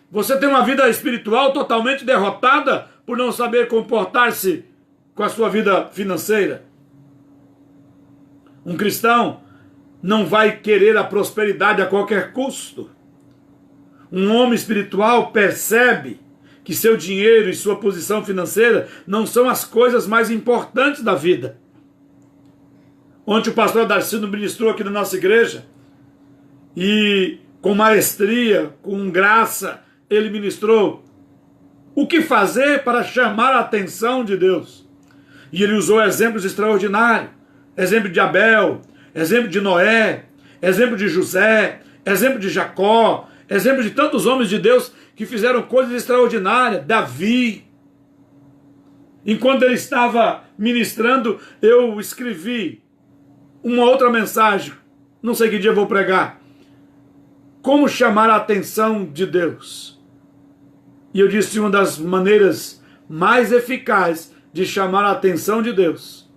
você tem uma vida espiritual totalmente derrotada por não saber comportar-se com a sua vida financeira. Um cristão não vai querer a prosperidade a qualquer custo. Um homem espiritual percebe que seu dinheiro e sua posição financeira não são as coisas mais importantes da vida. Ontem o pastor Darcino ministrou aqui na nossa igreja e com maestria, com graça, ele ministrou o que fazer para chamar a atenção de Deus. E ele usou exemplos extraordinários, exemplo de Abel, exemplo de Noé, exemplo de José, exemplo de Jacó, exemplo de tantos homens de Deus que fizeram coisas extraordinárias. Davi. Enquanto ele estava ministrando, eu escrevi uma outra mensagem, não sei que dia eu vou pregar, como chamar a atenção de Deus. E eu disse uma das maneiras mais eficazes de chamar a atenção de Deus,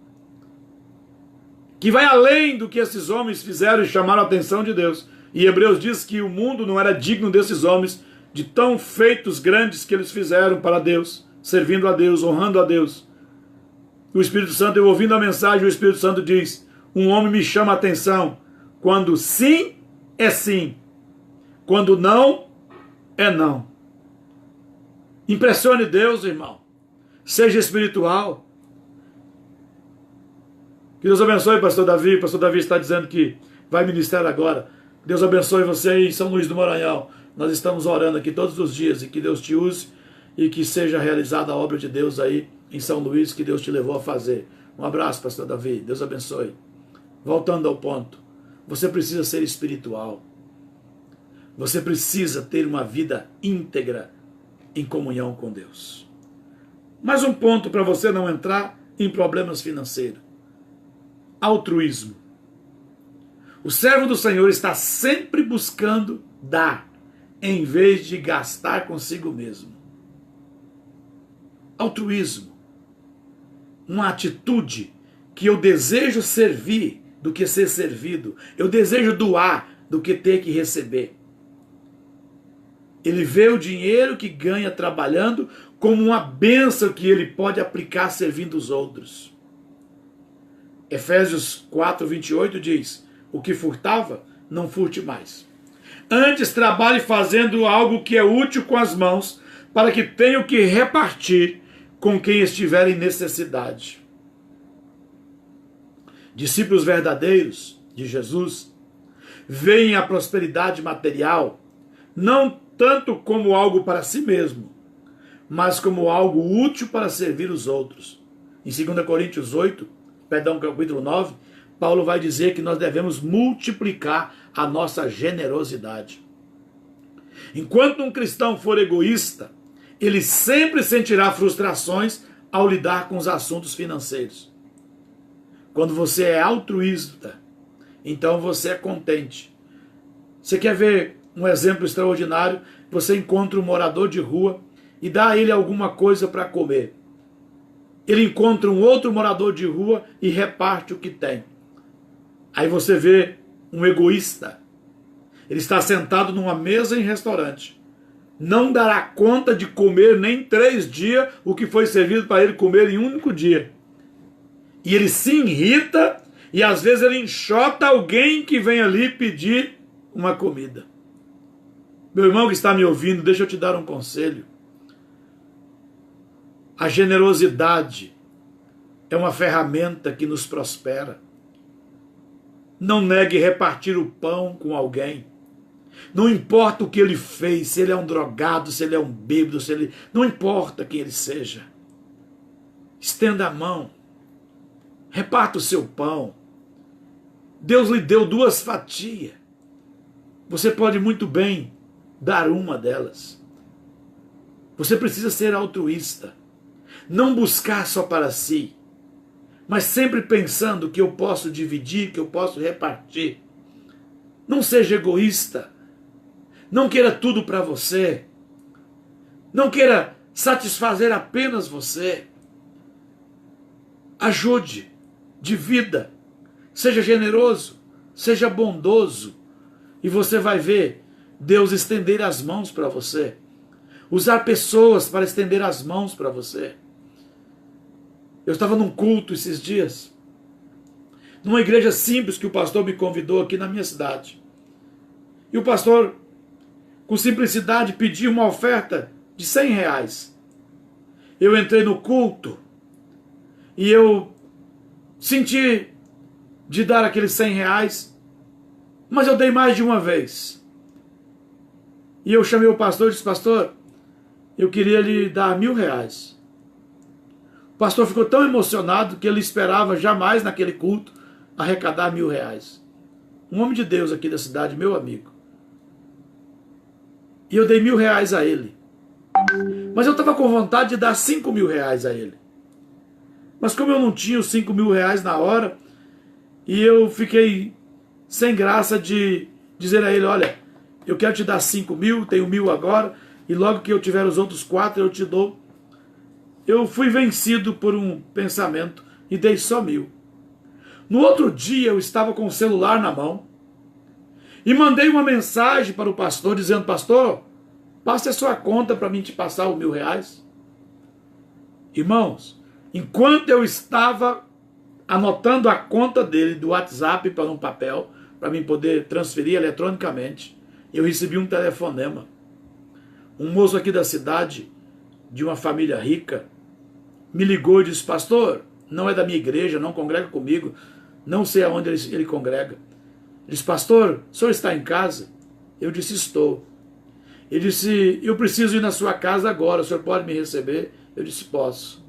que vai além do que esses homens fizeram e chamaram a atenção de Deus. E Hebreus diz que o mundo não era digno desses homens, de tão feitos grandes que eles fizeram para Deus, servindo a Deus, honrando a Deus. O Espírito Santo, eu ouvindo a mensagem, o Espírito Santo diz: um homem me chama a atenção quando sim é sim, quando não é não. Impressione Deus, irmão. Seja espiritual. Que Deus abençoe, pastor Davi. O pastor Davi está dizendo que vai ministrar agora. Deus abençoe você aí em São Luís do Maranhão. Nós estamos orando aqui todos os dias e que Deus te use e que seja realizada a obra de Deus aí em São Luís que Deus te levou a fazer. Um abraço, pastor Davi. Deus abençoe. Voltando ao ponto, você precisa ser espiritual. Você precisa ter uma vida íntegra em comunhão com Deus. Mais um ponto para você não entrar em problemas financeiros. Altruísmo. O servo do Senhor está sempre buscando dar, em vez de gastar consigo mesmo. Altruísmo. Uma atitude que eu desejo servir do que ser servido. Eu desejo doar do que ter que receber. Ele vê o dinheiro que ganha trabalhando como uma bênção que ele pode aplicar servindo os outros. Efésios 4:28 diz: o que furtava, não furte mais. Antes trabalhe fazendo algo que é útil com as mãos, para que tenha o que repartir com quem estiver em necessidade. Discípulos verdadeiros de Jesus veem a prosperidade material não tanto como algo para si mesmo, mas como algo útil para servir os outros. Em 2 Coríntios 9, Paulo vai dizer que nós devemos multiplicar a nossa generosidade. Enquanto um cristão for egoísta, ele sempre sentirá frustrações ao lidar com os assuntos financeiros. Quando você é altruísta, então você é contente. Você quer ver um exemplo extraordinário? Você encontra um morador de rua e dá a ele alguma coisa para comer. Ele encontra um outro morador de rua e reparte o que tem. Aí você vê um egoísta. Ele está sentado numa mesa em restaurante. Não dará conta de comer nem 3 dias o que foi servido para ele comer em um único dia. E ele se irrita e às vezes ele enxota alguém que vem ali pedir uma comida. Meu irmão que está me ouvindo, deixa eu te dar um conselho. A generosidade é uma ferramenta que nos prospera. Não negue repartir o pão com alguém. Não importa o que ele fez, se ele é um drogado, se ele é um bêbado, se ele... não importa quem ele seja. Estenda a mão. Reparta o seu pão. Deus lhe deu 2 fatias. você pode muito bem dar uma delas. Você precisa ser altruísta. Não buscar só para si, mas sempre pensando que eu posso dividir, que eu posso repartir. Não seja egoísta. Não queira tudo para você. Não queira satisfazer apenas você. Ajude, divida, seja generoso, seja bondoso, e você vai ver Deus estender as mãos para você, usar pessoas para estender as mãos para você. Eu estava num culto esses dias, numa igreja simples que o pastor me convidou aqui na minha cidade, e o pastor, com simplicidade, pediu uma oferta de R$100. Eu entrei no culto e eu senti de dar aqueles R$100, mas eu dei mais de uma vez. E eu chamei o pastor e disse: pastor, eu queria lhe dar R$1.000. O pastor ficou tão emocionado que ele esperava jamais naquele culto arrecadar R$1.000. Um homem de Deus aqui da cidade, meu amigo. E eu dei R$1.000 a ele. Mas eu estava com vontade de dar R$5.000 a ele. Mas como eu não tinha os R$5.000 na hora, e eu fiquei sem graça de dizer a ele: olha, eu quero te dar 5.000, tenho 1.000 agora, e logo que eu tiver os outros 4 eu te dou. Eu fui vencido por um pensamento e dei só 1.000. No outro dia eu estava com o celular na mão e mandei uma mensagem para o pastor dizendo: pastor, passe a sua conta para mim te passar os R$1.000. Irmãos, enquanto eu estava anotando a conta dele do WhatsApp para um papel, para mim poder transferir eletronicamente, eu recebi um telefonema. Um moço aqui da cidade, de uma família rica, me ligou e disse: pastor, não é da minha igreja, não congrega comigo, não sei aonde ele congrega. Ele disse: pastor, o senhor está em casa? Eu disse: estou. Ele disse: eu preciso ir na sua casa agora, o senhor pode me receber? Eu disse: posso.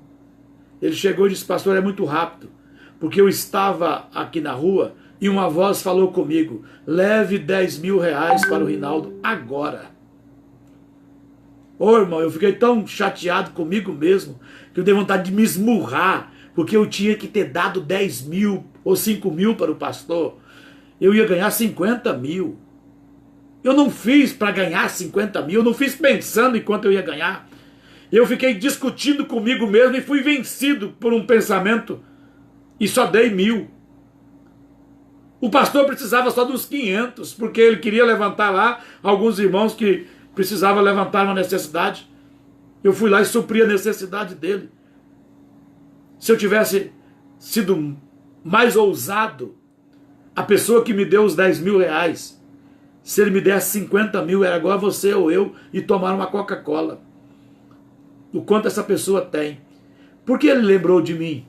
Ele chegou e disse: pastor, é muito rápido, porque eu estava aqui na rua e uma voz falou comigo: leve R$10.000 para o Rinaldo agora. Ô irmão, eu fiquei tão chateado comigo mesmo que eu dei vontade de me esmurrar, porque eu tinha que ter dado 10.000 ou 5.000 para o pastor. Eu ia ganhar 50.000. Eu não fiz para ganhar 50.000, eu não fiz pensando em quanto eu ia ganhar. Eu fiquei discutindo comigo mesmo e fui vencido por um pensamento e só dei 1.000. O pastor precisava só dos 500, porque ele queria levantar lá alguns irmãos que precisavam levantar uma necessidade. Eu fui lá e supri a necessidade dele. Se eu tivesse sido mais ousado, a pessoa que me deu os R$10.000, se ele me desse 50.000, era igual a você ou eu e tomar uma Coca-Cola. O quanto essa pessoa tem. Por que ele lembrou de mim?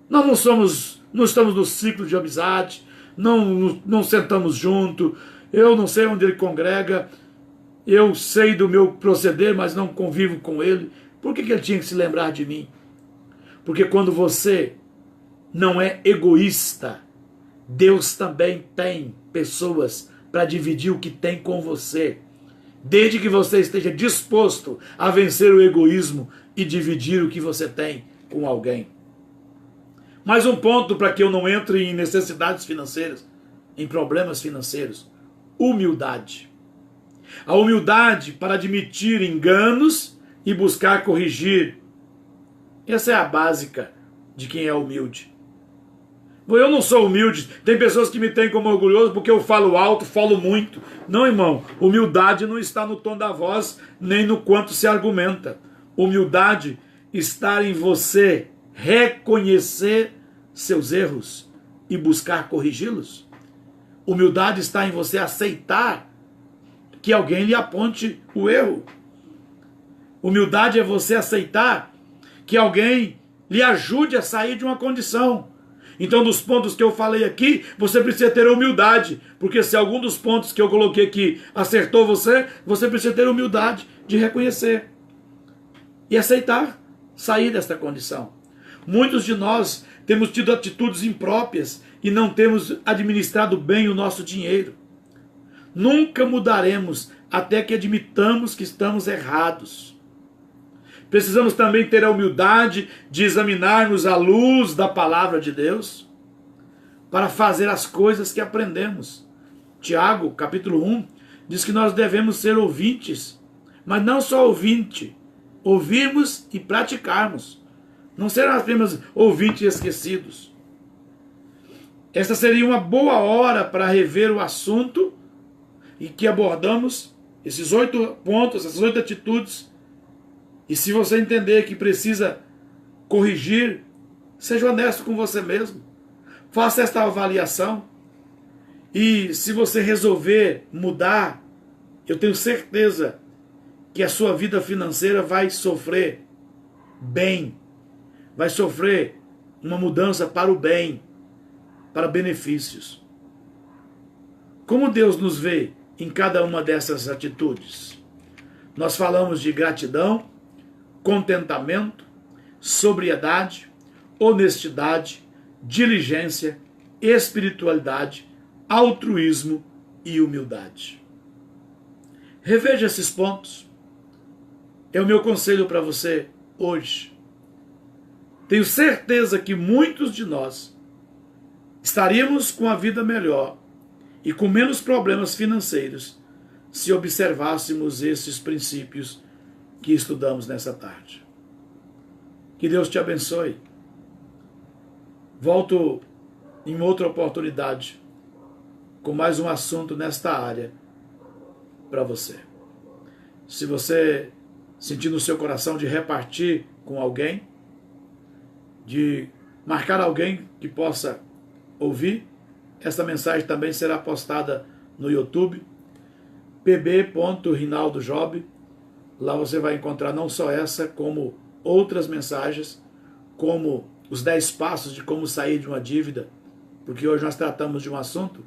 Nós não estamos no ciclo de amizade, não sentamos junto, eu não sei onde ele congrega, eu sei do meu proceder, mas não convivo com ele. Por que ele tinha que se lembrar de mim? Porque quando você não é egoísta, Deus também tem pessoas para dividir o que tem com você, desde que você esteja disposto a vencer o egoísmo e dividir o que você tem com alguém. Mais um ponto para que eu não entre em necessidades financeiras, em problemas financeiros: humildade. A humildade para admitir enganos e buscar corrigir. Essa é a básica de quem é humilde. Eu não sou humilde. Tem pessoas que me têm como orgulhoso porque eu falo alto, falo muito. Não, irmão. Humildade não está no tom da voz, nem no quanto se argumenta. Humildade está em você reconhecer seus erros e buscar corrigi-los. Humildade está em você aceitar que alguém lhe aponte o erro. Humildade é você aceitar que alguém lhe ajude a sair de uma condição. Então, dos pontos que eu falei aqui, você precisa ter humildade, porque se algum dos pontos que eu coloquei aqui acertou você, você precisa ter humildade de reconhecer e aceitar sair desta condição. Muitos de nós temos tido atitudes impróprias e não temos administrado bem o nosso dinheiro. Nunca mudaremos até que admitamos que estamos errados. Precisamos também ter a humildade de examinarmos à luz da palavra de Deus para fazer as coisas que aprendemos. Tiago, capítulo 1, diz que nós devemos ser ouvintes, mas não só ouvinte, ouvirmos e praticarmos. Não ser apenas ouvintes esquecidos. Esta seria uma boa hora para rever o assunto e que abordamos esses 8 pontos, essas 8 atitudes. E se você entender que precisa corrigir, seja honesto com você mesmo. Faça esta avaliação. E se você resolver mudar, eu tenho certeza que a sua vida financeira vai sofrer bem. Vai sofrer uma mudança para o bem, para benefícios. Como Deus nos vê em cada uma dessas atitudes? Nós falamos de gratidão, contentamento, sobriedade, honestidade, diligência, espiritualidade, altruísmo e humildade. Reveja esses pontos. É o meu conselho para você hoje. Tenho certeza que muitos de nós estaríamos com a vida melhor e com menos problemas financeiros se observássemos esses princípios que estudamos nessa tarde. Que Deus te abençoe. Volto em outra oportunidade com mais um assunto nesta área para você. Se você sentir no seu coração de repartir com alguém, de marcar alguém que possa ouvir, esta mensagem também será postada no YouTube, pb.rinaldojob. Lá você vai encontrar não só essa, como outras mensagens, como os 10 passos de como sair de uma dívida, porque hoje nós tratamos de um assunto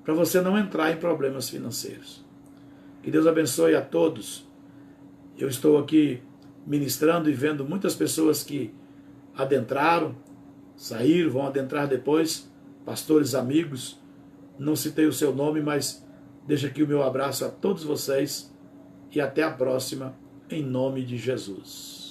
para você não entrar em problemas financeiros. Que Deus abençoe a todos. Eu estou aqui ministrando e vendo muitas pessoas que adentraram, saíram, vão adentrar depois, pastores amigos. Não citei o seu nome, mas deixo aqui o meu abraço a todos vocês e até a próxima, em nome de Jesus.